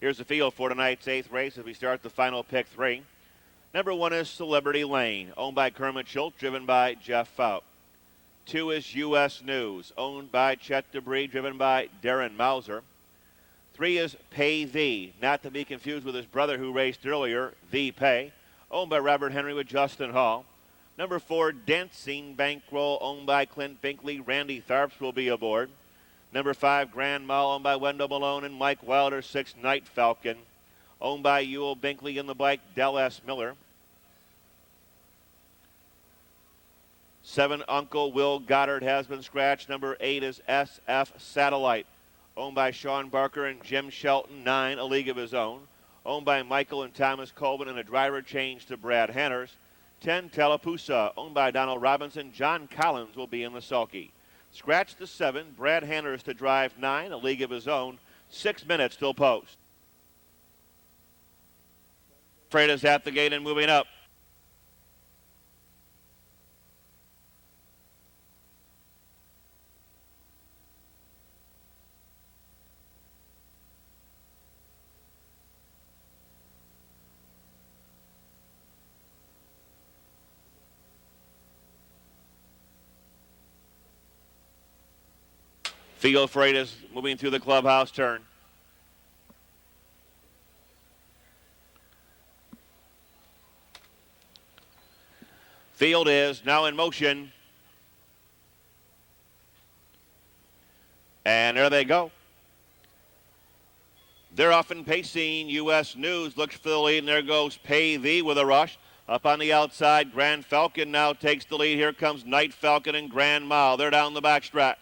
Here's the field for tonight's 8th race as we start the final pick 3. Number 1 is Celebrity Lane, owned by Kermit Schultz, driven by Jeff Fout. 2 is U.S. News, owned by Chet Debris, driven by Darin Mauser. 3 is Pay Thee, not to be confused with his brother who raced earlier, The Pay, owned by Robert Henry with Justin Hall. Number 4, Dancing Bankroll, owned by Clint Binkley. Randy Tharps will be aboard. Number 5, Grand Mall, owned by Wendell Malone and Mike Wilder. 6, Night Falcon, owned by Ewell Binkley in the bike, Del S. Miller. 7, Uncle Will Goddard has been scratched. Number 8 is SF Satellite, owned by Sean Barker and Jim Shelton. 9, A League of His Own, owned by Michael and Thomas Colvin, and a driver change to Brad Hanners. 10, Tallapoosa, owned by Donald Robinson. John Collins will be in the sulky. Scratch to 7, Brad Hanners to drive. 9, A League of His Own. 6 minutes till post. Freitas at the gate and moving up. Field Freitas moving through the clubhouse turn. Field is now in motion. And there they go. They're off and pacing. U.S. News looks for the lead, and there goes Pay Thee with a rush. Up on the outside, Grand Falcon now takes the lead. Here comes Night Falcon and Grand Mile. They're down the backstretch.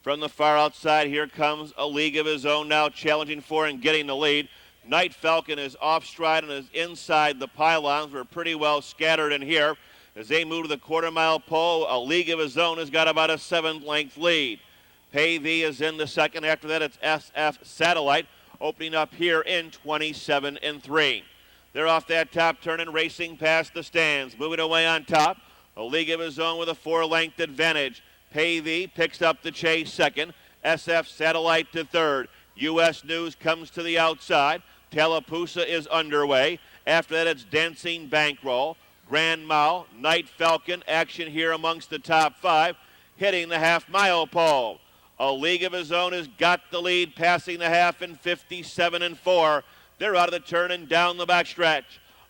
From the far outside, here comes A League of His Own now challenging for and getting the lead. Night Falcon is off stride and is inside the pylons. We're pretty well scattered in here. As they move to the quarter-mile pole, A League of His Own has got about a 7-length lead. Pay Thee is in the second. After that, it's SF Satellite opening up here in 27-3. They're off that top turn and racing past the stands. Moving away on top, A League of His Own with a 4-length advantage. Pay Thee picks up the chase second. SF Satellite to third. U.S. News comes to the outside. Tallapoosa is underway. After that, it's Dancing Bankroll. Grand Mile, Night Falcon, action here amongst the top 5, hitting the half-mile pole. A League of His Own has got the lead, passing the half in 57-4. They're out of the turn and down the backstretch.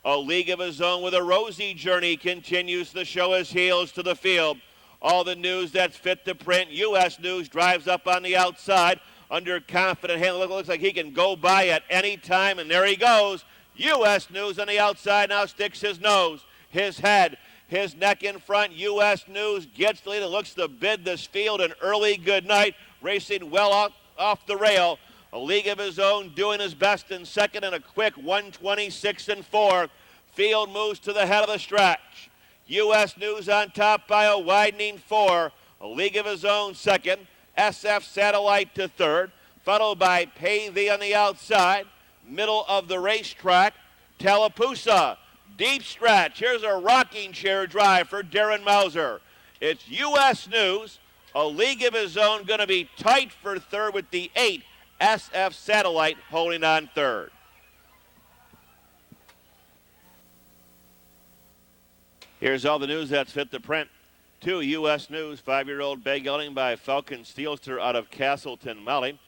A League of His Own with a rosy journey continues to show his heels to the field. All the news that's fit to print. U.S. News drives up on the outside under confident hand. Looks like he can go by at any time, and there he goes. U.S. News on the outside now sticks his nose, his head, his neck in front. U.S. News gets the lead and looks to bid this field an early good night, racing well off the rail. A League of His Own doing his best in second in a quick 1:26-4. Field moves to the head of the stretch. U.S. News on top by a widening 4. A League of His Own second. SF Satellite to third, followed by Pay Thee on the outside. Middle of the racetrack, Tallapoosa. Deep stretch. Here's a rocking chair drive for Darin Mauser. It's U.S. News. A League of His Own going to be tight for third with the 8. SF Satellite holding on third. Here's all the news that's fit to print. 2, U.S. News, 5-year-old bay gelding by Falcon Steelster out of Castleton, Molly.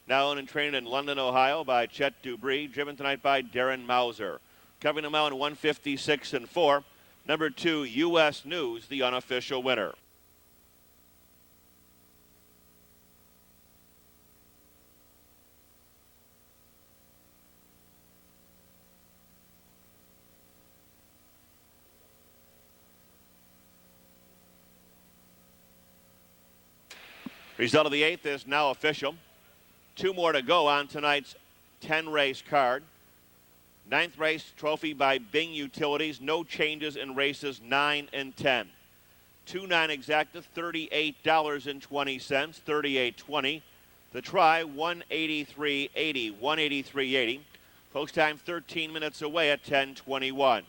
Now owned and trained in London, Ohio by Chet Dubry, driven tonight by Darin Mauser. Covering them out in 1:56-4. Number 2, U.S. News, the unofficial winner. Result of the 8th is now official. 2 more to go on tonight's 10-race card. 9th race trophy by Bing Utilities. No changes in races 9 and 10. 2-9 exacta, $38.20, $38.20. The try, $183.80, $183.80. Post time 13 minutes away at 10:21.